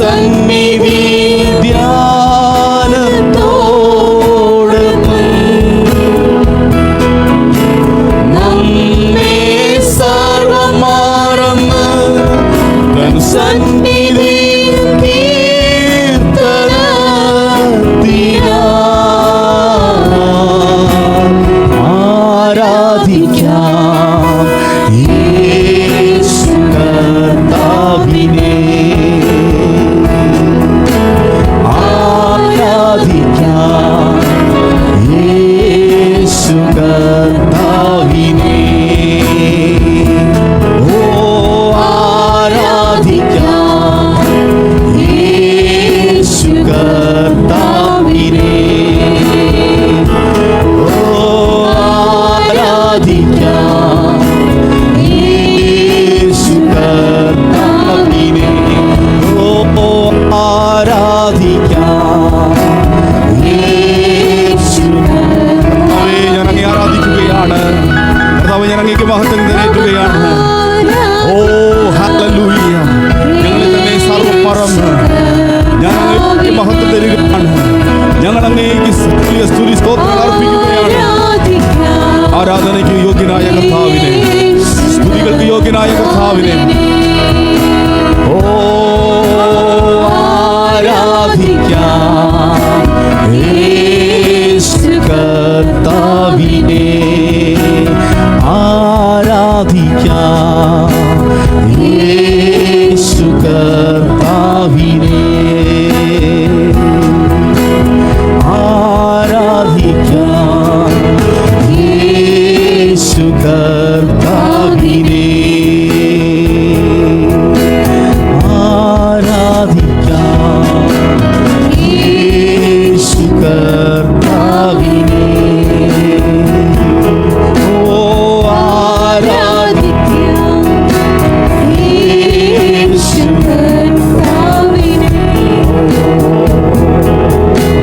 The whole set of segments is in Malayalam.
സന്നിധി ധ്യാനത്തോട് നമ്മെ സർവം മറന്ന് തൻ സന്നിധി ആരാധിക്കാം യേശു കർത്താവിനെ. ആരാധിക്കാം യേശു കർത്താവിനെ. ഓ ആരാധിക്കാം യേശു കർത്താവിനെ. ഓ ആരാധിക്കാം യേശു കർത്താവിനെ. ഓ ആരാധിക്കാം യേശു. കർത്താവേ, ഞാൻ അങ്ങേ ആരാധിക്കുകയാണ്. കർത്താവേ, ഞാൻ അങ്ങേക്ക് മഹത്വം നിറവേറ്റുകയാണ്. ഓ ഹല്ലേലൂയ. ഞങ്ങളെ തന്നെ സർവ്വം മറന്ന് ഞാൻ അങ്ങേക്ക് മഹത്വം തരികയാണ്. ഞങ്ങൾ അങ്ങേക്ക് സ്തുതി സ്തോത്രങ്ങൾ അർപ്പിക്കുകയാണ്. ആരാധനയ്ക്ക് യോഗ്യനായ കർത്താവിനെ, സ്തുതികൾക്ക് യോഗ്യനായ കർത്താവിനെ. ഓ ആരാധിക്കാം യേശു കർത്താവിനെ. ആരാധിക്കാം യേശു കർത്താവിനെ. ആരാധിക്കാം യേശു കർത്താവിനെ. ആരാധിക്കാം യേശു കർത്താവിനെ. ഓ ആരാധിക്കാം യേശു കർത്താവിനെ.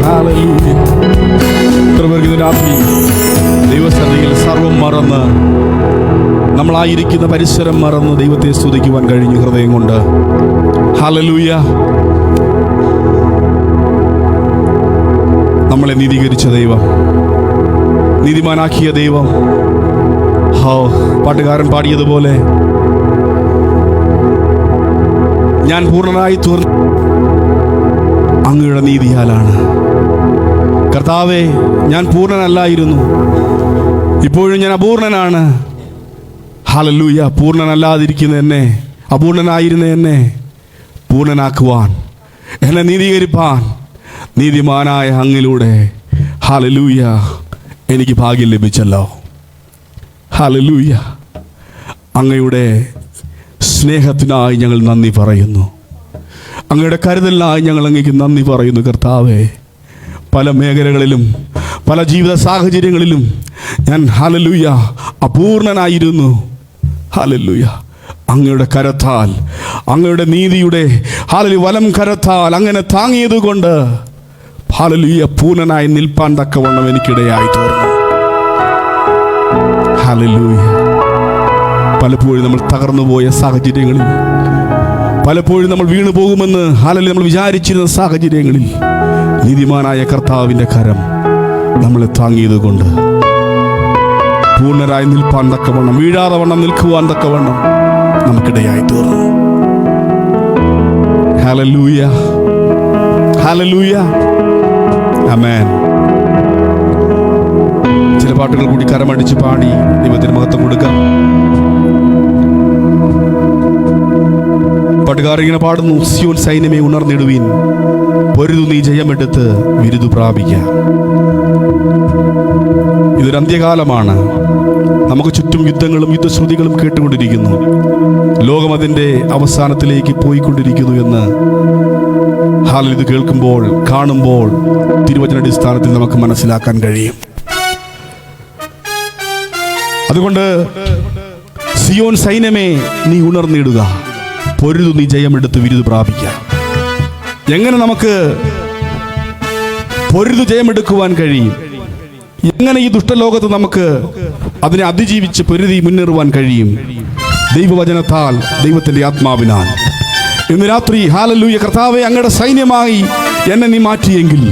ഹല്ലേലൂയ. ദൈവസന്നിധിയിൽ സർവം മറന്ന്, നമ്മളായിരിക്കുന്ന പരിസരം മറന്ന് ദൈവത്തെ സ്തുതിക്കുവാൻ കഴിഞ്ഞു ഹൃദയം കൊണ്ട്. ഹല്ലേലൂയ. നമ്മളെ നീതീകരിച്ച ദൈവം, നീതിമാനാക്കിയ ദൈവം. പാട്ടുകാരൻ പാടിയതുപോലെ, ഞാൻ പൂർണ്ണനായി തീർന്നു അങ്ങയുടെ നീതിയാലാണ്. കർത്താവേ, ഞാൻ പൂർണ്ണനല്ലായിരുന്നു, ഇപ്പോഴും ഞാൻ അപൂർണനാണ്. ഹല്ലേലൂയ. പൂർണ്ണനല്ലാതിരിക്കുന്ന എന്നെ, അപൂർണനായിരുന്ന എന്നെ പൂർണ്ണനാക്കുവാൻ, എന്നെ നീതീകരിപ്പാൻ നീതിമാനായ അങ്ങിലൂടെ ഹല്ലേലൂയ എനിക്ക് ഭാഗ്യം ലഭിച്ചല്ലോ. ഹല്ലേലൂയ. അങ്ങയുടെ സ്നേഹത്തിനായി ഞങ്ങൾ നന്ദി പറയുന്നു. അങ്ങയുടെ കരുതലിനായി ഞങ്ങൾ അങ്ങേക്ക് നന്ദി പറയുന്നു. കർത്താവേ, പല മേഖലകളിലും പല ജീവിത സാഹചര്യങ്ങളിലും ഞാൻ ഹല്ലേലൂയ അപൂർണനായിരുന്നു. ഹല്ലേലൂയ. അങ്ങയുടെ കരത്താൽ, അങ്ങയുടെ നീതിയുടെ ഹല്ലേലൂയ വലം കരത്താൽ അങ്ങനെ താങ്ങിയത് കൊണ്ട് ഹല്ലേലൂയ പൂർണ്ണനായി നിൽപ്പാൻ തക്കവണ്ണം എനിക്കിടയായി തീർന്നു. ഹല്ലേലൂയ. പലപ്പോഴും നമ്മൾ തകർന്നുപോയ സാഹചര്യങ്ങളിൽ, പലപ്പോഴും നമ്മൾ വീണു പോകുമെന്ന് ഹല്ലേലൂയ നമ്മൾ വിചാരിച്ചിരുന്ന സാഹചര്യങ്ങളിൽ നീതിമാനായ കർത്താവിൻ്റെ കരം നമ്മളെ താങ്ങിയത് കൊണ്ട് പൂർണ്ണരായി നിൽപ്പാൻ തക്കവണ്ണം, വീഴാതെ വണ്ണം നിൽക്കുവാൻ തക്കവണ്ണം നമുക്കിടയായി തീർന്നു. ഹല്ലേലൂയ. ഹല്ലേലൂയ. ആമേൻ. ചില പാട്ടുകൾ കൂടി കരമടിച്ച് പാടി ദൈവത്തിന് മഹത്വം കൊടുക്കാം. പാട്ടുകാർ ഇങ്ങനെ പാടുന്നു: സിയോൻ സൈന്യമേ ഉണർന്നിടുവീൻ, പൊരുതു നീ ജയമെടുത്ത് വിരുദു പ്രാപിക്കാം. ഇതൊരു അന്ത്യകാലമാണ്. നമുക്ക് ചുറ്റും യുദ്ധങ്ങളും യുദ്ധശ്രുതികളും കേട്ടുകൊണ്ടിരിക്കുന്നു. ലോകം അതിൻ്റെ അവസാനത്തിലേക്ക് പോയിക്കൊണ്ടിരിക്കുന്നു എന്ന് ഇത് കേൾക്കുമ്പോൾ, കാണുമ്പോൾ തിരുവചനാടിസ്ഥാനത്തിൽ നമുക്ക് മനസ്സിലാക്കാൻ കഴിയും. അതുകൊണ്ട് സിയോൻ സൈന്യമേ നീ ഉണർന്നിടുക, പൊരുതു നീ ജയമെടുത്ത് വിരുദു പ്രാപിക്കാം. എങ്ങനെ നമുക്ക് പൊരുതു ജയമെടുക്കുവാൻ കഴിയും? എങ്ങനെ ഈ ദുഷ്ടലോകത്ത് നമുക്ക് അതിനെ അതിജീവിച്ച് പൊരുതി മുന്നേറുവാൻ കഴിയും? ദൈവവചനത്താൽ, ദൈവത്തിൻ്റെ ആത്മാവിനാൽ. ഇന്ന് രാത്രി ഹല്ലേലൂയ കർത്താവേ, അങ്ങയുടെ സൈന്യമായി എന്നെ നീ മാറ്റിയെങ്കിൽ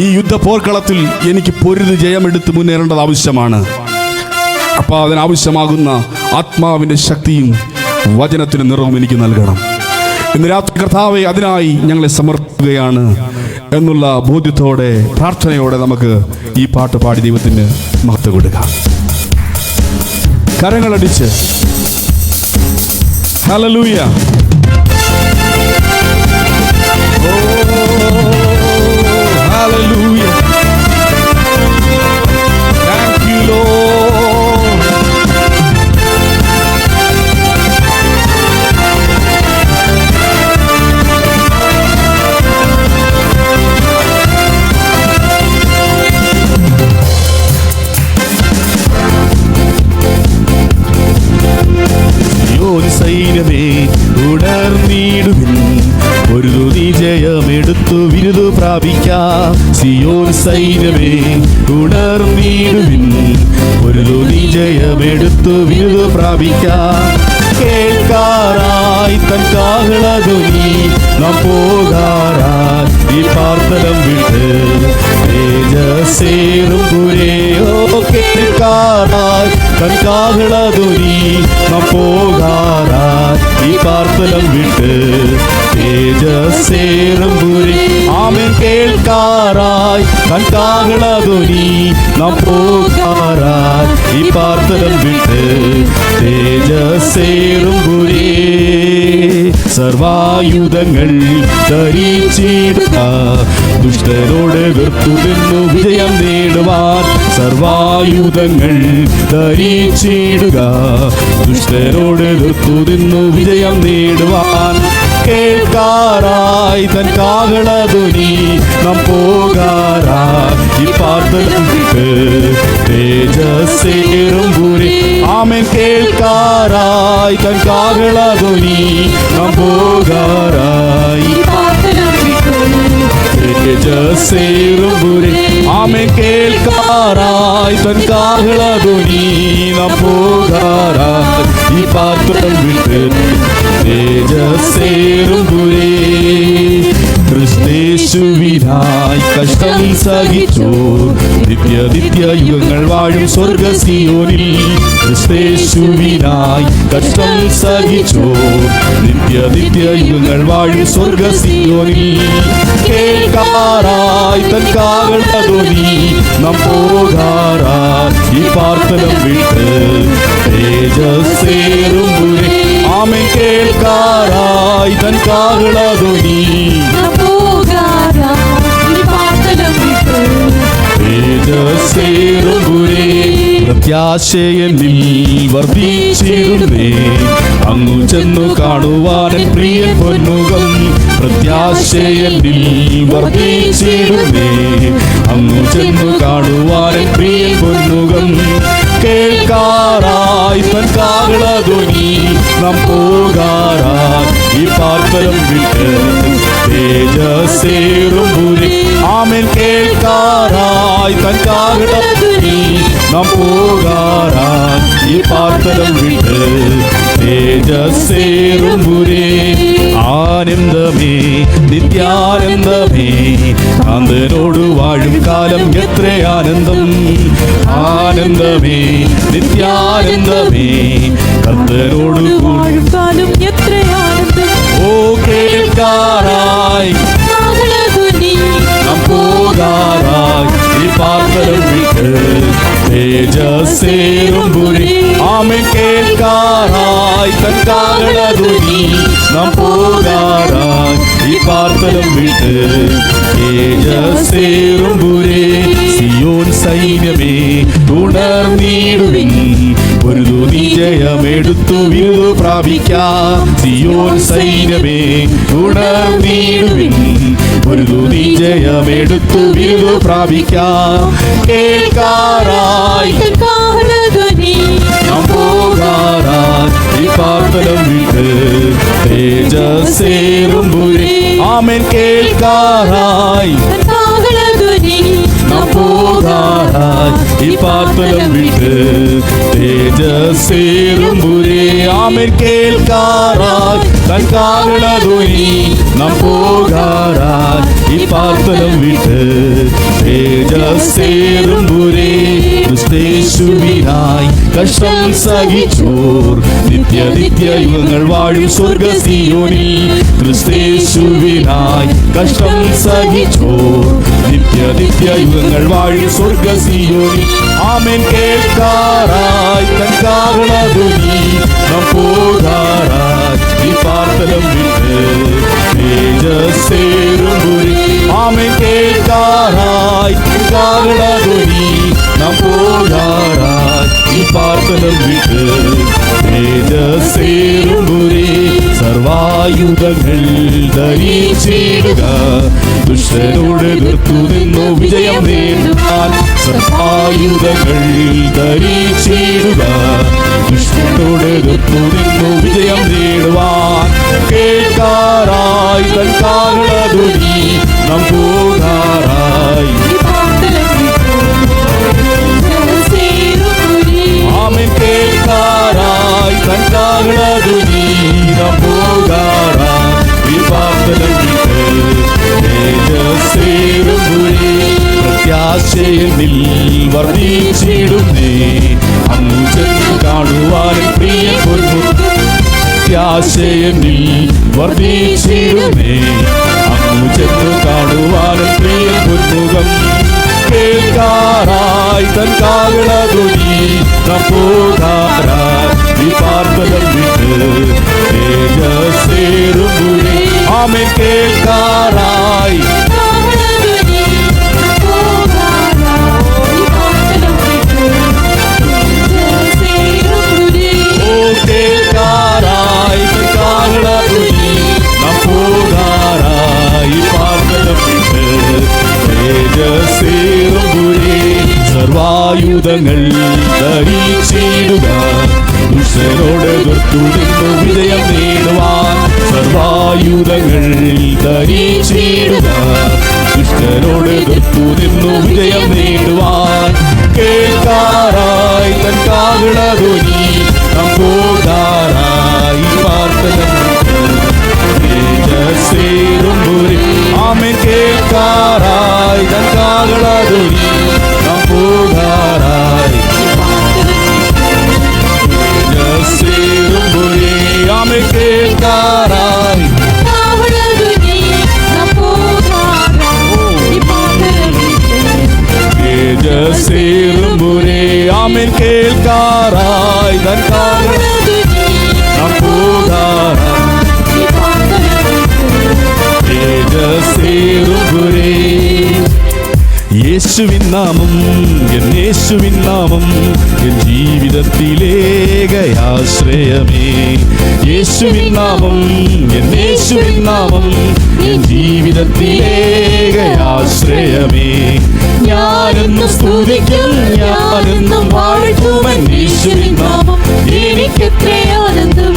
ഈ യുദ്ധ പോർക്കളത്തിൽ എനിക്ക് പൊരുതി ജയമെടുത്ത് മുന്നേറേണ്ടത് ആവശ്യമാണ്. അപ്പോൾ അതിനാവശ്യമാകുന്ന ആത്മാവിൻ്റെ ശക്തിയും വചനത്തിന് നിറവും എനിക്ക് നൽകണം. ഇന്ന് രാത്രി കർത്താവേ, അതിനായി ഞങ്ങളെ സമർപ്പിക്കുകയാണ് എന്നുള്ള ബോധ്യത്തോടെ, പ്രാർത്ഥനയോടെ നമുക്ക് ഈ പാട്ട് പാടി ദൈവത്തിന് മഹത്വം കൊടുക്കാം. കരങ്ങളടിച്ച് ഹല്ലേലൂയ. Hallelujah. Thank you, Lord. യോൻ സൈന്യമേ ഉണർന്നിടുവിൻ, ഒരു ജയമെടുത്തു വിരുദു പ്രാപിക്കാം. സിയോൻ സൈന്യമേ ഉണർന്നിടുവിൻ, ഒരു ജയമെടുത്തു വിരുദു പ്രാപിക്കാം. കേൾക്കാറായി തൻ കാഹളധ്വനി നാം പോകാറായി ഈ പാർത്തലം വിട്ട് തേജസ്സേറും പുരയോ. കേൾക്കാറായി തൻ കാഹളധ്വനി നാം പോകാറായി ഈ പാർത്തലം വിട്ട് തേജസ്സേറും പുരേ. ആമേൻ. കേൾക്കാറായി തൻ കാഹളധ്വനി നാം പോകാറായി ഈ പാർത്തലം വിട്ട് തേജസ്സേറും പുരേ. സർവായുധങ്ങൾ ധരിച്ചിടുക, ദുഷ്ടരോട് വെറുത്തുനിന്നു വിജയം നേടുവാൻ. സർവായുധങ്ങൾ ധരിച്ചിടുക, ദുഷ്ടരോട് വെറുത്തുനിന്നു വിജയം നേടുവാൻ. കേൾക്കാറായി തൻ കാഹളധ്വനി നാം പോകാറായി ഈ പാർത്തലം വിട്ട് തേജസ്സേറും പുരേ. ആമേൻ. കേൾക്കാറായി തൻ കാഹളധ്വനി നാം പോകാറായി തേജസ്സേറും പുരേ. ആമേൻ. കേൾക്കാറായി തൻ കാഹളധ്വനി നാം പോകാറായി ഈ പാർത്തലം വിട്ട് തേജസ്സേറും പുരേ. ക്രിസ്തേശുവിനായി കഷ്ടം സഹിച്ചോ, നിത്യയുഗങ്ങൾ വാഴും സ്വർഗ സിയോനിൽ. ക്രിസ്തേശുവിനായി കഷ്ടം സഹിച്ചോ, നിത്യയുഗങ്ങൾ വാഴും സ്വർഗ സിയോനിൽ. കേൾക്കാറായി തൻ കാഹളധ്വനി നാം പോകാറായി ഈ പാർത്തലം വിട്ട് തേജസ്സേറും പുരേ. ആമേൻ. കേൾക്കാറായി തൻ കാഹളധ്വനി തേജസ്സേറും പുരേ. പ്രത്യാശയെന്നിൽ വർദ്ധിച്ചിടുന്നേ, അങ്ങു ചെന്നു കാണുവാൻ പ്രിയ പൊന്മുഖം. പ്രത്യാശയെന്നിൽ വർദ്ധിച്ചിടുന്നേ, അങ്ങു ചെന്നു കാണുവാൻ പ്രിയ പൊന്മുഖം. കേൾക്കാറായി തൻ കാഹളധ്വനി നാം പോകാറായി ഈ പാർത്തലം വിട്ട് തേജസ്സേറും പുരേ. ആമേൻ. കേൾക്കാറായി തൻ കാഹളധ്വനി നാം പോകാറായി ഈ പാർത്തലം വിട്ട് തേജസ്സേറും പുരേ. ആനന്ദമേ നിത്യാനന്ദമേ, കാന്തനോട് വാഴും കാലം എത്ര ആനന്ദം. ആനന്ദമേ നിത്യാനന്ദമേ, കർത്തനോട് വാഴും കാലം എത്ര ആനന്ദം. ഓ കേൾക്കാറായി നാം പോകാറായി ഈ പാർത്തലം വിട്ട് തേജസ്സേറും പുരേ. ആമേൻ. കേൾക്കാറായി തൻ കാഹളധ്വനി നാം പോകാറായി ഈ പാർത്തലം വിട്ട് തേജസ്സേറും പുരേ. സിയോൻ സൈന്യമേ ഉണർന്നിടുവിൻ, ഒരു ജയമെടുത്തു വിരുദു പ്രാപിക്കാം. സിയോൻ സൈന്യമേ ഉണർന്നിടുവിൻ, ഒരു ജയമെടുത്തു വിരുദു പ്രാപിക്കാം. കേൾക്കാറായി നാം പോകാറായി ഈ പാർത്തലം വിട്ട് തേജസ്സേറും പുരേ. ആമേൻ. കേൾക്കാറായി നാം പോകാറായി ഈ പാർത്തലം വിട്ട് തേജസ്സേറും പുരേ. ആമേൻ. കേൾക്കാറായി കേൾക്കാറായി തൻ കാഹളധ്വനി നാം പോകാറായി ഈ പാർത്തലം വിട്ട് തേജസ്സേറുമ്പുരേ ക്രിസ്തേശുവിനായി കഷ്ടം സഹിച്ചോർ നിത്യ യുഗങ്ങൾ വാഴും സ്വർഗ സിയോനിൽ ക്രിസ്തേശുവിനായി കഷ്ടം സഹിച്ചോർ നിത്യ യുഗങ്ങൾ വാഴും സ്വർഗ സിയോനിൽ ആമേൻ കേൾക്കാറായി തൻ കാഹളധ്വനി നാം പോകാറായി ഈ പാർത്തലം വിട്ട് തേജസ്സേറുമ്പുരേ ആമേൻ കേൾക്കാറായി കാഹളധ്വനി നാം പോകാറായി ഈ പാർത്തലം വിട്ട് തേജസ്സേറുമ്പുരേ സർവായുധങ്ങൾ ധരിച്ചിടുക ദുഷ്ടനോട് എതിർത്തു നിന്നു വിജയം നേടുവാൻ സർവായുധങ്ങൾ ധരിച്ചിടുക ദുഷ്ടനോട് എതിർത്തു നിന്നു വിജയം നേടുവാൻ കേൾക്കാറായി തൻ കാഹളധ്വനി നാം പോകാറായി ആമേൻ കേൾക്കാറായി തൻ കാഹളധ്വനി നാം പോകാറായി ഈ പാർത്തലം വിട്ട് തേജസ്സേറുമ്പുരേ പ്രത്യാശയിൽ വർദ്ധിച്ചിടുന്നേ അങ്ങു ചെന്നു കാണുവാൻ പ്രിയ പ്രത്യാശയിൽ വർദ്ധിച്ചിടുന്നേ അങ്ങു ചെന്നു കാണുവാൻ പ്രിയ പൊന്മുഖം കേൾക്കാറായി തൻ കാഹളധ്വനി നാം പോകാറായി ഈ പാർത്തലം വിട്ട് തേജസ്സേറുമ്പുരേ ആമേൻ കേൾക്കാറായി കേൾക്കാറായി തൻ കാഹളധ്വനി നാം പോകാറായി പാർത്തലം വിട്ട് തേജസ്സേറുമ്പുരേ സർവായുധങ്ങൾ ധരിച്ചിടുക ദുഷ്ടനോട് എതിർത്തു നിന്നു വിജയം നേടുവാൻ സർവായുധങ്ങൾ ധരിച്ചിടുക ദുഷ്ടനോട് എതിർത്തു നിന്നു വിജയം നേടുവാൻ കേൾക്കാറായി തൻ കാഹളധ്വനി നാം പോകാറായി പാർത്തലം തേജസ്സേറുമ്പുരേ ആമേൻ കേൾക്കാറായി തൻ കാഹളധ്വനി നാം പോകാറായി തേജസ്സേറുമ്പുരേ ആമേൻ കേൾക്കാറായി തേജസ്സേറുമ്പുരേ ആമേൻ കേൾക്കാറായി തൻ കാഹളധ്വനി നാം പോകാറായി തേജസ്സേറുമ്പുരേ യേശുവിൻ നാമം എൻ യേശുവിൻ നാമം എൻ ജീവിതത്തിലേകയാശ്രയമേ യേശുവിൻ നാമം എൻ യേശുവിൻ നാമം എൻ ജീവിതത്തിലേകയാശ്രയമേ ഞാനെന്നും സ്തുതിക്കും ഞാനെന്നും വാഴ്ത്തുവൻ യേശുവിൻ നാമം എനിക്കെത്ര ആനന്ദം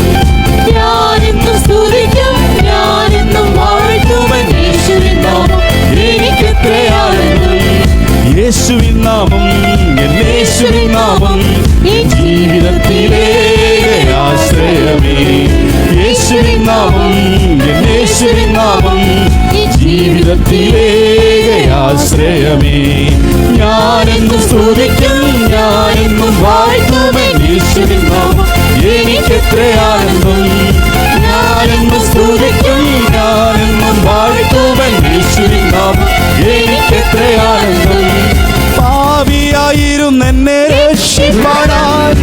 ഞാനെന്നും സ്തുതിക്കും ഞാനെന്നും വാഴ്ത്തുവൻ യേശുവിൻ നാമം എനിക്കെത്ര ആനന്ദം യേശുവിൻ നാമം എൻ യേശുവിൻ നാമം എൻ ജീവിതത്തിലേകയാശ്രയമേ യേശുവിൻ നാമം എൻ യേശുവിൻ നാമം എൻ ജീവിതത്തിലേകയാശ്രയമേ ഞാനെന്നും സ്തുതിക്കും ഞാനെന്നും വാഴ്ത്തുവൻ യേശുവിൻ നാമം എനിക്കെത്ര ആനന്ദം ഞാനെന്നും സ്തുതിക്കും ഞാനെന്നും വാഴ്ത്തുവൻ യേശുവിൻ നാമം എനിക്കെത്ര ആനന്ദം പാപിയായിരുന്ന എന്നെ രക്ഷിപ്പാനായി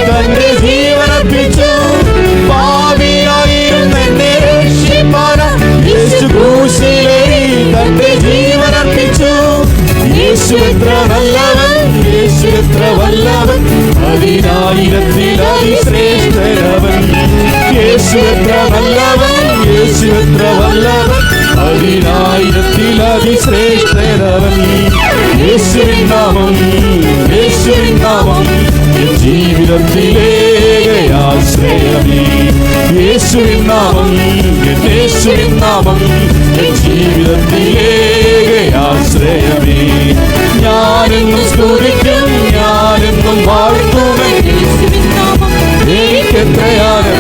തന്റെ ജീവനർപ്പിച്ചു പാപിയായിരുന്ന എന്നെ രക്ഷിപ്പാനായി യേശു ക്രൂശിലേറി തന്റെ ജീവനർപ്പിച്ചു യേശു എത്ര നല്ലവൻ യേശു എത്ര വല്ലവൻ അതിനായിരത്തിൽ അതിശ്രേഷ്ഠനവൻ യേശു എത്ര നല്ലവൻ യേശു എത്ര വല്ലവൻ അതിനായിരത്തിൽ അതിശ്രേഷ്ഠനവൻ യേശുവിൻ നാമം യേശുവിൻ നാമം എൻ ജീവിതത്തിലേകയാശ്രയമേ യേശുവിൻ നാമം എൻ യേശുവിൻ നാമം എൻ ജീവിതത്തിലേകയാശ്രയമേ ഞാനെന്നും സ്തുതിക്കും ഞാനെന്നും വാഴ്ത്തുവൻ യേശുവിൻ നാമം എനിക്കെത്രയാണ്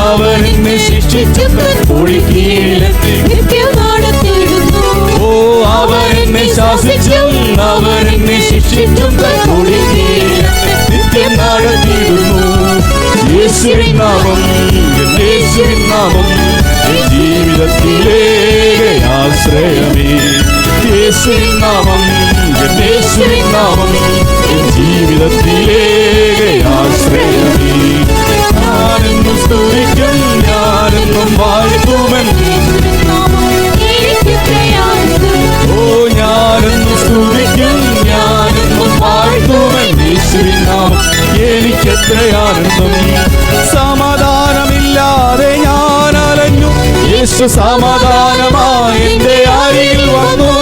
അവൻ എന്നെ ശിക്ഷിച്ചും ഒഴുക്കിയിലെത്തി നിത്യം നടത്തിയിടുന്നു. ഓ അവൻ എന്നെ ശാസിച്ചും അവൻ എന്നെ ശിക്ഷിച്ചും ഒഴുക്കിയിലെത്തി നിത്യം നടത്തിയിടുന്നു. യേശുവിൻ നാമം, യേശുവിൻ നാമം ജീവിതത്തിലെ ആശ്രയമേ. യേശുവിൻ നാമം, യേശുവിൻ നാമം ജീവിതത്തിലെ ആശ്രയമേ. ഞാനെന്നും സ്തുതിക്കും, ഞാനെന്നും വാഴ്ത്തുമൻ. ഓ ഞാനെന്നും സ്തുതിക്കും, ഞാനെന്നും വാഴ്ത്തുമൻ. യേശുവിൻ നാമം എനിക്കെത്ര ആനന്ദം. സമാധാനമില്ലാതെ ഞാൻ അലഞ്ഞു, യേശു സമാധാനമായി എന്റെ അരികിൽ വന്നു.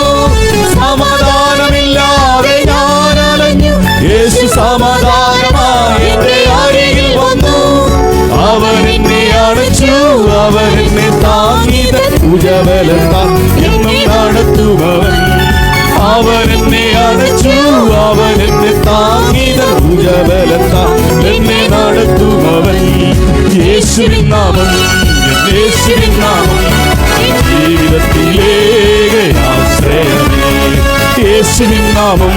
സമാധാനമില്ലാതെ ഞാൻ അലഞ്ഞു, യേശു സമാധാനമായി എന്റെ അരികിൽ വന്നു. അവൻ എന്നെ അണച്ചു, അവൻ എന്നെ താങ്ങിത ഭുജബലത്താൽ എന്നും നടത്തുമവൻ. അവൻ എന്നെ അണച്ചു, അവൻ എന്നെ താങ്ങിത ഭുജബലത്താൽ എന്നെ നടത്തുമവൻ. യേശുവിൻ നാമം, യേശുവിൻ നാമം ജീവിതത്തിലെ ആശ്രയമേ. യേശുവിൻ നാമം,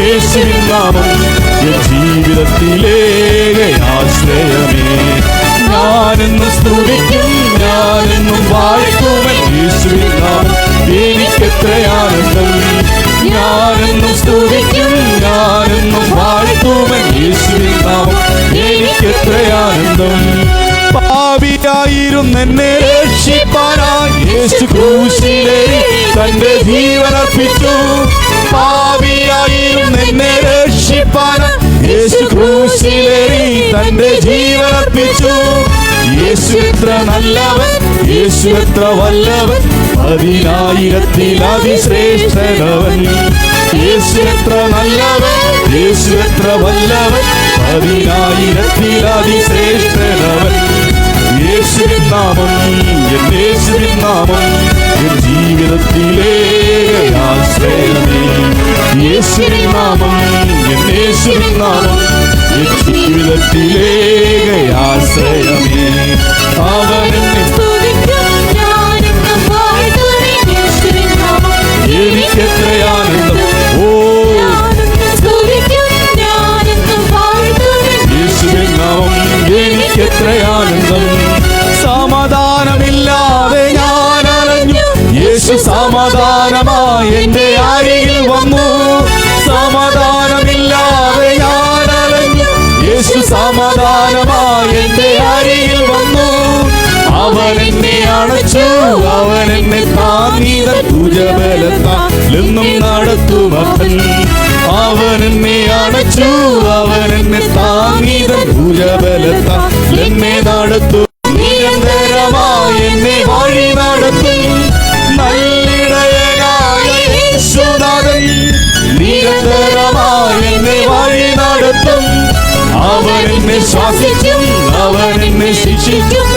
യേശുവിൻ നാമം ജീവിതത്തിലെ ആശ്രയമേ. ഞാനെന്നും സ്തുതിക്കും, ഞാനെന്നും വാഴ്ത്തുമൻ. യേശുവിൻ നാമം എനിക്കെത്ര ആനന്ദം. ഞാനെന്നും സ്തുതിക്കും, ഞാനെന്നും വാഴ്ത്തുമൻ. യേശുവിൻ നാമം എനിക്കെത്ര ആനന്ദം. പാപിയായിരുന്നെന്നെ രക്ഷിപ്പാനായി യേശു ക്രൂശിലേറി തന്റെ ജീവൻ അർപ്പിച്ചു. പാപിയായിരുന്നെന്നെ രക്ഷിപ്പാനായി യേശു ക്രൂശിലേറി തന്റെ ജീവൻ അർപ്പിച്ചു. യേശു എത്ര നല്ലവൻ, യേശു എത്ര വല്ലവൻ, 10,000 അതിശ്രേഷ്ഠനവൻ. യേശു എത്ര നല്ലവൻ, യേശു എത്ര വല്ലവൻ, 10,000 അതിശ്രേഷ്ഠനവൻ. യേശുവിൻ നാമം, യേശുവിൻ നാമം ജീവിതത്തിലെ ആശ്രയമേ. യേശുവിൻ നാമം, യേശുവിൻ നാമം ജീവിതത്തിലെ ആശ്രയമേ. അവൻ എന്നെ എനിക്കെത്ര ആനന്ദം. ഓ യേശുവിൻ നാമം എനിക്കെത്ര ആനന്ദം. സമാധാനമില്ലാതെ ഞാൻ അലഞ്ഞു, യേശു സമാധാനമായി എന്റെ അരികിൽ വന്നു. സമാധാനമില്ലാതെ ഞാൻ അലഞ്ഞു, യേശു സമാധാനമായി എന്റെ അരികിൽ വന്നു. അവൻ എന്നെ അണച്ചു, അവൻ എന്നെ താങ്ങിത ഭുജബലത്താൽ എന്നും നടത്തുമവൻ. അവൻ എന്നെ അണച്ചു, അവൻ എന്നെ താങ്ങിത ഭുജബലത്താൽ എന്നെ നടത്തും. നിരന്തരമായി എന്നെ വഴി നടത്തും നല്ലിടയനായ യേശുനാഥൻ. നിരന്തരമായി എന്നെ വഴി നടത്തും. അവൻ എന്നെ ശാസിച്ചും അവൻ എന്നെ ശിക്ഷിച്ചും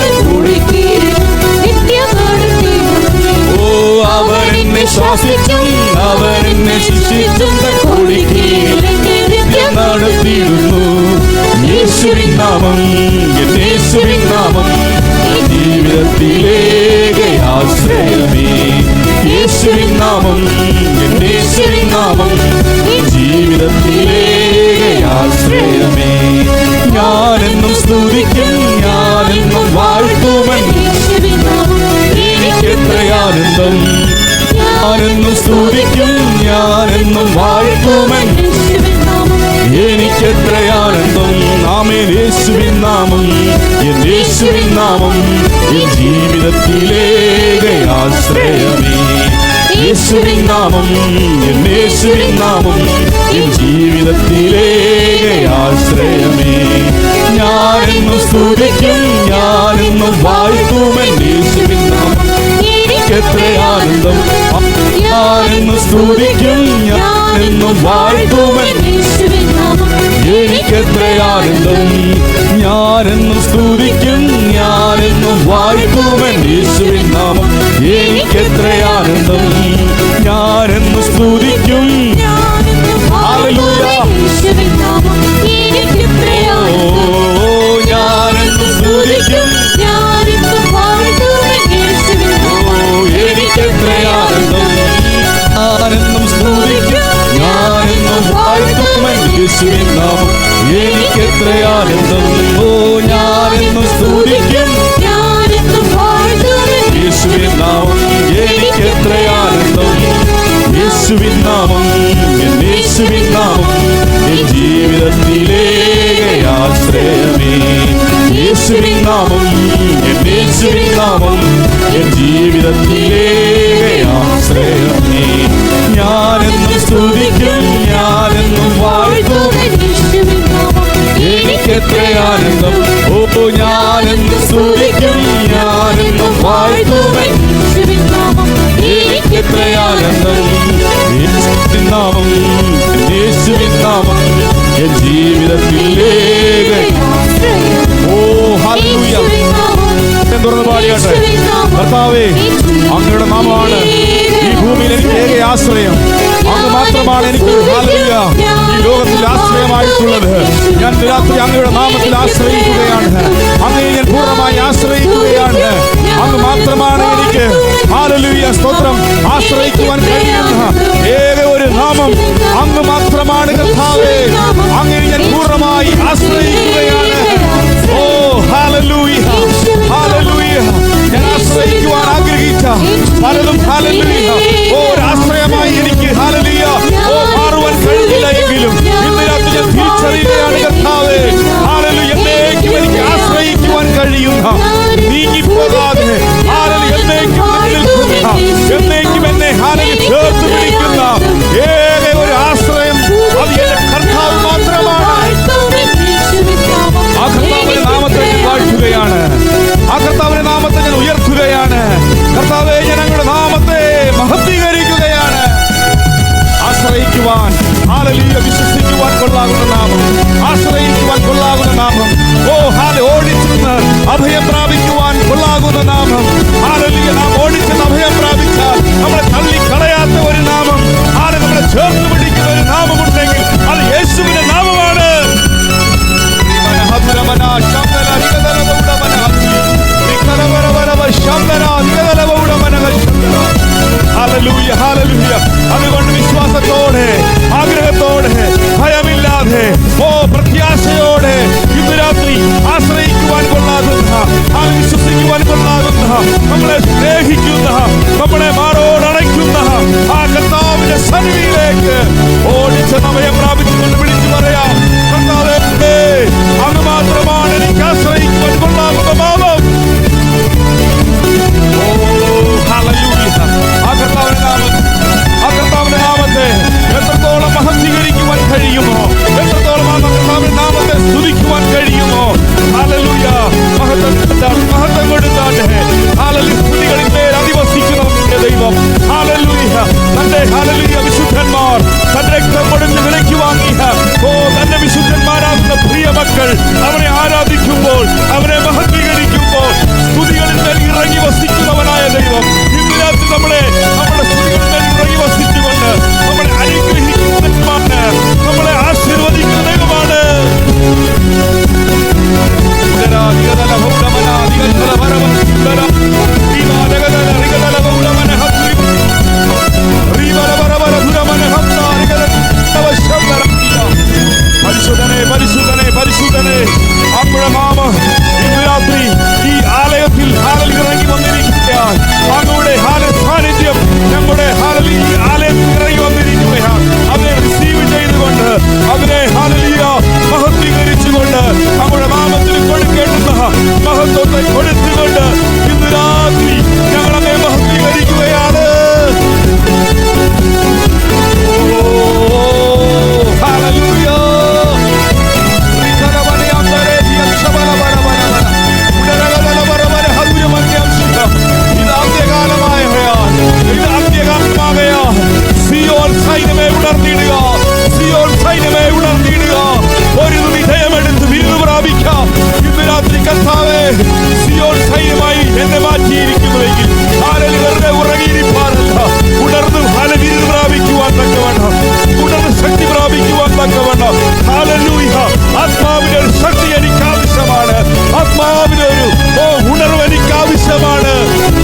ഓ അവൻ എന്നെ ശാസിച്ചും അവൻ എന്നെ ശിക്ഷിച്ചും നടത്തിയിരുന്നു. യേശുവിൻ നാമം, യേശുവിൻ നാമം ജീവിതത്തിലെ ആശ്രയമേ. യേശുവിൻ നാമം, യേശുവിൻ നാമം ജീവിതത്തിലെ ആശ്രയമേ. ഞാനെന്നും സ്തുതിക്കും, ഞാനെന്നും വാഴ്ത്തുമൻ. എനിക്കെത്ര ആനന്ദം. ഞാനെന്നും സ്തുതിക്കും, ഞാനെന്നും വാഴ്ത്തുമൻ. എനിക്കെത്ര ആനന്ദം. ആമേൻ. യേശുവിൻ നാമം, യേശുവിൻ നാമം ജീവിതത്തിലെ ആശ്രയമേ. യേശുവിൻ നാമം, യേശുവിൻ നാമം ജീവിതത്തിലെ ആശ്രയമേ. ഞാനെന്നും സ്തുതിക്കും, ഞാനെന്നും വാഴ്ത്തുമൻ. യേശുവിൻ നാമം എനിക്കെത്ര ആനന്ദം. ഞാനെന്നും സ്തുതിക്കും, ഞാനെന്നും വാഴ്ത്തുമൻ. എനിക്കെത്ര ആനന്ദം. ഞാനെന്നും സ്തുതിക്കും, ഞാനെന്നും വാഴ്ത്തുമൻ. യേശുവിൻ നാമം എനിക്കെത്ര ആനന്ദം. ഞാനെന്നും സ്തുതിക്കും. ഹല്ലേലൂയ. ഞാനെന്നും സ്തുതിക്കും, നാമം, എൻ യേശുവിൻ നാമം, എൻ ജീവിതത്തിലെ ആശ്രയമേ. ഞാനെന്നും സ്തുതിക്കും, ഞാനെന്നും വാഴ്ത്തും, എനിക്കെത്ര ആനന്ദം. ഓ ഞാനെന്നും സ്തുതിക്കും, ഞാനെന്നും വാഴ്ത്തും, എനിക്കെത്ര ആനന്ദം. യേശുവിൻ നാമം, യേശുവിൻ നാമം, എൻ ജീവിതത്തിലെ. ഓ ഹല്ലേലൂയ. തുറന്ന് പാടിയാട്ടെ. കർത്താവേ, അങ്ങയുടെ നാമമാണ് ഈ ഭൂമിയിൽ എനിക്ക് ഏക ആശ്രയം. അങ്ങ് മാത്രമാണ് എനിക്ക് ഹല്ലേലൂയ ഈ ലോകത്തിൽ ആശ്രയമായിട്ടുള്ളത്. ഞാൻ രാത്രി അങ്ങയുടെ നാമത്തിൽ ആശ്രയിക്കുകയാണ്. അങ്ങയെ ഞാൻ പൂർണ്ണമായി ആശ്രയിക്കുകയാണ്. അങ്ങ് മാത്രമാണ് എനിക്ക് ഹല്ലേലൂയ സ്തോത്രം ആശ്രയിക്കുവാൻ കഴിയുന്ന ഏക ഒരു നാമം അങ്ങ് മാത്രമാണ് കർത്താവേ. അങ്ങയെ ഞാൻ പൂർണ്ണമായി ആശ്രയിക്കുകയാണ്. ഓ ഹല്ലേലൂയ, ഹല്ലേലൂയ. ഞാൻ ആശ്രയിക്കുവാൻ ആഗ്രഹിച്ച പലതും ഹല്ലേലൂയ ഒരാശ്രയമായി എനിക്ക് ഹല്ലേലൂയ മാറുവാൻ കഴിഞ്ഞില്ല എങ്കിലും ഇന്ന് രാത്രി ഞാൻ തിരിച്ചറിയുകയാണ് കർത്താവേ. ഹല്ലേലൂയ, എന്നേക്കും എനിക്ക് ആശ്രയിക്കുവാൻ കഴിയുന്ന, നീങ്ങിപ്പോകാതെ ഹല്ലേലൂയ എന്നേക്കും നിലനിൽക്കുന്ന, എന്നേക്കും എന്നെ ഹല്ലേലൂയ ചേർത്ത് പിടിക്കുന്ന ഏക ഒരു ആശ്രയം അത് എന്റെ കർത്താവ് മാത്രമാണ്. ആ കർത്താവിന്റെ നാമത്തെ ഞാൻ വാഴ്ത്തുകയാണ്. ആ കർത്താവിന്റെ നാമത്തെ ഞാൻ ഉയർത്തുകയാണ്. കർത്താവേ, ഞാൻ അങ്ങയുടെ നാമത്തെ മഹത്വീകരിക്കുകയാണ്. ആശ്രയിക്കുവാൻ ഹല്ലേലൂയ വിശ്വസിക്കുവാൻ കൊള്ളാകുന്ന നാമം, ആശ്രയിക്കുവാൻ കൊള്ളാകുന്ന നാമം. ഓ ഹല്ലേലൂയ, ഓടിച്ചെന്ന് അഭയം പ്രാപിക്കുവാൻ കൊള്ളാകുന്ന നാമം. ഹല്ലേലൂയ, നാം ഓടിച്ചെന്ന് അഭയം പ്രാപിച്ചാൽ നമ്മളെ തള്ളിക്കളയാത്ത ഒരു നാമം, ഹല്ലേലൂയ നമ്മളെ ചേർത്ത് പിടിക്കുന്ന ഒരു നാമമുണ്ടെങ്കിൽ അത് യേശുവിന്റെ നാമമാണ്. Hallelujah, hallelujah. അതുകൊണ്ട് വിശ്വാസത്തോടെ, ആഗ്രഹത്തോടെ, ഭയമില്ലാതെ, ഓ പ്രത്യാശയോടെ ഇന്ന് രാത്രി ആശ്രയിക്കുവാൻ കൊള്ളാകുന്ന, വിശ്വസിക്കുവാൻ കൊള്ളാകുന്ന, നമ്മളെ സ്നേഹിക്കുന്ന, നമ്മളെ മാറോടണയ്ക്കുന്ന ആ കർത്താവിന്റെ സന്നിധിയിലേക്ക് ഓടിച്ച നവയം പ്രാപിച്ചുകൊണ്ട് വിളിച്ചു പറയാം, കർത്താവേ, അങ്ങ് മാത്രമാണ് എനിക്ക് ആശ്രയിക്കുവാൻ കൊള്ളാകുന്ന നാമം. ആ കർത്താവിന്റെ നാമത്തെ എത്രത്തോളം മഹത്വീകരിക്കുവാൻ കഴിയുമോ, എത്രത്തോളം ആ കർത്താവിന്റെ നാമത്തെ സ്തുതിക്കുവാൻ കഴിയുമോ. ഹല്ലേലൂയ, മഹത്വം കൊടുത്താട്ടെ. ഹല്ലേലൂയ, സ്തുതികളിൽ മേൽ അധിവസിക്കുന്ന ദൈവം. ഹല്ലേലൂയ, തന്റെ ഹല്ലേലൂയ വിശുദ്ധന്മാർ തന്റെ രക്തം കൊടുത്ത് വിലയ്ക്ക് വാങ്ങിയ തന്റെ വിശുദ്ധന്മാരാകുന്ന പ്രിയ മക്കൾ അവനെ ആരാധിക്കുമ്പോൾ, അവനെ മഹത്വീകരിക്കുമ്പോൾ സ്തുതികളിൽ മേൽ ഇറങ്ങി വസിക്കുന്നവനായ ദൈവം ഇന്ന് രാത്രി നമ്മുടെ സ്തുതികളിൽ മേൽ ഇറങ്ങി വസിച്ചുകൊണ്ട് നമ്മളെ അനുഗ്രഹിക്കുന്ന ദൈവമാണ്, നമ്മളെ ആശീർവദിക്കുന്ന ദൈവമാണ്. പരിശുദ്ധനെ, പരിശുദ്ധനെ, പരിശുദ്ധനെ, അങ്ങയുടെ നാമം ഇന്ന് രാത്രി ഈ ആലയത്തിൽ ഇറങ്ങി വന്നിരിക്കുകയാണ്. അങ്ങയുടെ സാന്നിധ്യം നമ്മുടെ ഈ ആലയത്തിൽ ഇറങ്ങി വന്നിരിക്കുകയാണ്. അതിനെ റിസീവ് ചെയ്തുകൊണ്ട്, അതിനെ മഹത്വീകരിച്ചുകൊണ്ട്, നമ്മുടെ നാമത്തിൽ കൊടുക്കേണ്ടുന്ന മഹത്വത്തെ കൊടുത്തുകൊണ്ട് ഇന്ന് രാത്രി ഞങ്ങളെ മഹത്വീകരിക്കുകയാണ്. ഇത് അന്ത്യകാലമാകയാൽ സിയോൻ സൈന്യമേ ഉണർന്നിടുക, സിയോൻ സൈന്യമേ ഉണർന്നിടുക. ഒരു വിധേയമെടുത്ത് വിരുന്ന് പ്രാപിക്കാം. ഇന്ന് രാത്രി കർത്താവേ, സിയോൻ സൈന്യമായി എന്നെ മാറ്റിയിരിക്കുന്നുവെങ്കിൽ വെറുതെ ഉറങ്ങിയിരിപ്പാറല്ല, ഉണർന്ന് വിരുന്ന് പ്രാപിക്കുവാൻ തക്കവണ്ണം, ഉണർന്ന് ശക്തി പ്രാപിക്കുവാൻ തക്കവണ്ണം. ഹല്ലേലൂയ, ആത്മാവിന്റെ ഒരു ശക്തി എനിക്ക് ആവശ്യമാണ്. ആത്മാവിന്റെ ഒരു ഉണർവ് എനിക്ക് ആവശ്യമാണ്.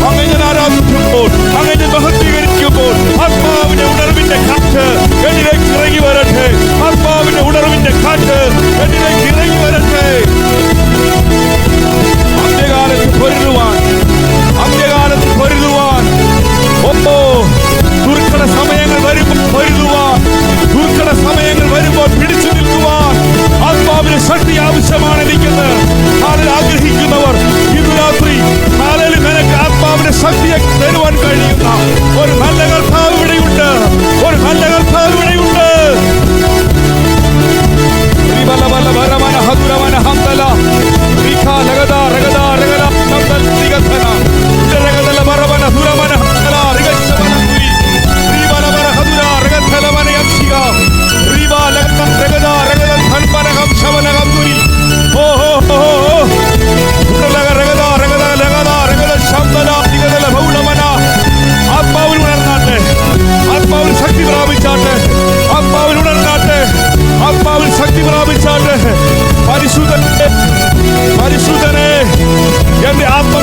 അങ്ങനെ ആരാധിക്കുമ്പോൾ, അങ്ങനെ മഹത്വീകരിക്കുമ്പോൾ ആത്മാവിന്റെ ഉണർവിന്റെ കാറ്റ് എന്നിലേക്ക് ഇറങ്ങി വരട്ടെ. ആത്മാവിന്റെ ഉണർവിന്റെ കാറ്റ് എന്നിലേക്ക് ഇറങ്ങി വരട്ടെ. അന്ത്യകാലത്ത് പൊരുതുവാൻ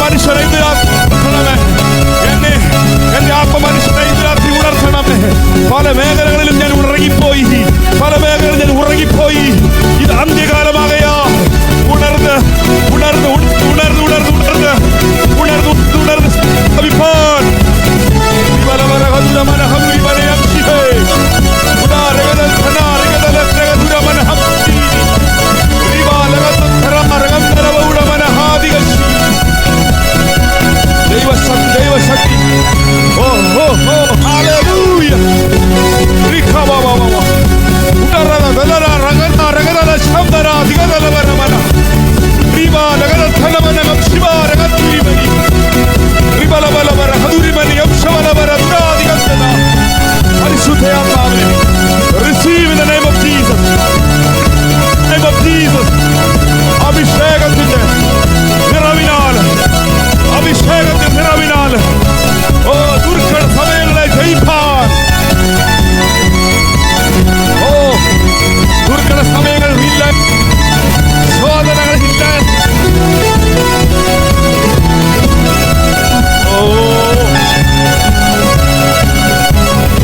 ആത്മമനുഷ്യനെ ഇന്ന് രാത്രി ഉണർത്തണമേ. എന്റെ ആത്മമനുഷ്യനെ ഇന്ന് രാത്രി ഉണർത്തണമേ. പല മേഖലകളിലും ഞാൻ ഉറങ്ങിപ്പോയി, പല മേഖലകളിൽ ഞാൻ ഉറങ്ങിപ്പോയി. ഇത് അന്ത്യകാലമാകയാ. ഉണർന്ന് ഉണർന്ന് ഉണർന്ന് ഉണർന്ന് ഉണർന്ന് ഉണർന്ന് ഉണർന്ന് അഭിപ്പാൻ ദൈവശക്തി. ഓ ഓ ഓ hallelujah. Receive in the name of Jesus. Name of Jesus. അഭിഷേകത്തിന്റെ നിറവിനാൽ, അഭിഷേകത്തിന്റെ നിറവിനാൽ ഓ ദുർഘട സമയങ്ങളെ ജയിപ്പാൻ, ഓ ദുർഘട സമയങ്ങൾ ഇല്ല, ശോധനകൾ ഇല്ല. ഓ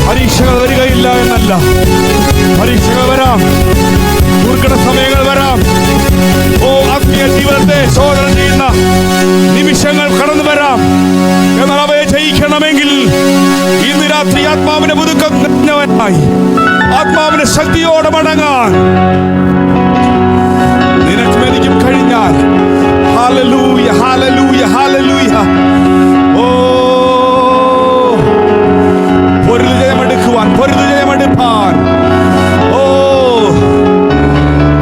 പരീക്ഷകൾ വരികയില്ല എന്നല്ല, പരീക്ഷകൾ വരാം, ദുർഘട സമയങ്ങൾ വരാം. ഓ ആത്മീയ ജീവിതത്തെ ശോധന ചെയ്യുന്ന നിമിഷങ്ങൾ കടന്നു വരാം. എന്നാൽ അവയെ ജയിക്കണമെങ്കിൽ ഇന്ന് രാത്രി ആത്മാവിനെ പുതുക്കം നിറഞ്ഞവനായി, ആത്മാവിന്റെ ശക്തിയോടെ മടങ്ങാൻ നിനക്കും എനിക്കും കഴിഞ്ഞാൽ, ഹല്ലേലൂയ ഹല്ലേലൂയ ഹല്ലേലൂയ. ഓ പൊരുതു ജയമെടുക്കുവാൻ, പൊരുതു ജയമെടുപ്പാൻ, ഓ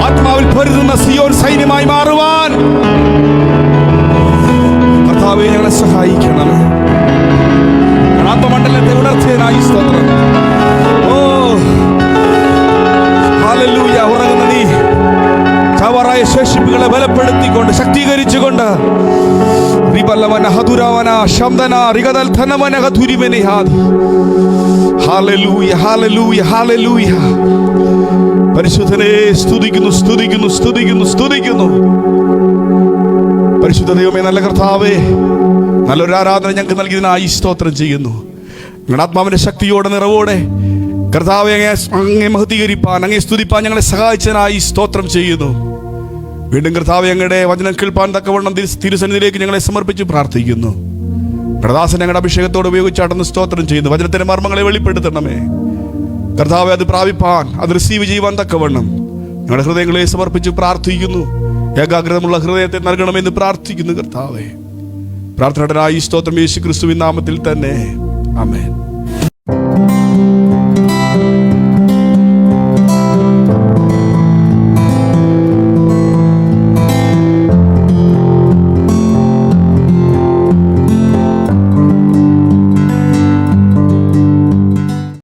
ആത്മാവിൽ പൊരുതുന്ന സിയോൻ സൈന്യമായി മാറുവാൻ കർത്താവേ ഞങ്ങളെ സഹായിക്കണം. ആത്മമണ്ഡലത്തെ ഉണർത്തിയതിനായി സ്തോത്രം. ഓ ഹല്ലേലൂയ. ഉറങ്ങുന്ന നീ ചവറായ ശേഷിപ്പുകളെ ബലപ്പെടുത്തിക്കൊണ്ട്, ശക്തീകരിച്ചുകൊണ്ട് പരിശുദ്ധനെ സ്തുതിക്കുന്നു സ്തുതിക്കുന്നു സ്തുതിക്കുന്നു സ്തുതിക്കുന്നു. പരിശുദ്ധ ദൈവമേ, നല്ല കർത്താവേ, നല്ലൊരു ആരാധന ഞങ്ങൾക്ക് നൽകിയതിനായി സ്തോത്രം ചെയ്യുന്നു. ഞങ്ങളുടെ ആത്മാവിന്റെ ശക്തിയോടെ നിറവോടെ കർത്താവെ അങ്ങേ മഹത്വീകരിപ്പാൻ, അങ്ങേ സ്തുതിപ്പാൻ ഞങ്ങളെ സഹായിച്ചതിനായി സ്തോത്രം ചെയ്യുന്നു. വീണ്ടും കർത്താവെ അങ്ങയുടെ വചനം കേൾപ്പാൻ തക്കവണ്ണം തിരുസന്നിധിയിലേക്ക് ഞങ്ങളെ സമർപ്പിച്ച് പ്രാർത്ഥിക്കുന്നു. പ്രദാസൻ ഞങ്ങളുടെ അഭിഷേകത്തോട് ഉപയോഗിച്ചാട്ടെന്ന് സ്തോത്രം ചെയ്യുന്നു. വചനത്തിന്റെ മർമ്മങ്ങളെ വെളിപ്പെടുത്തണമേ കർത്താവെ. അത് പ്രാപിപ്പാൻ, അത് റിസീവ് ചെയ്യുവാൻ തക്കവണ്ണം ഞങ്ങളുടെ ഹൃദയങ്ങളെ സമർപ്പിച്ച് പ്രാർത്ഥിക്കുന്നു. ഏകാഗ്രതമുള്ള ഹൃദയത്തെ നൽകണമെന്ന് പ്രാർത്ഥിക്കുന്നു കർത്താവെ. പ്രാർത്ഥനയുടെ സ്തോത്രം യേശു ക്രിസ്തുവിൻ നാമത്തിൽ തന്നെ. ആമേൻ.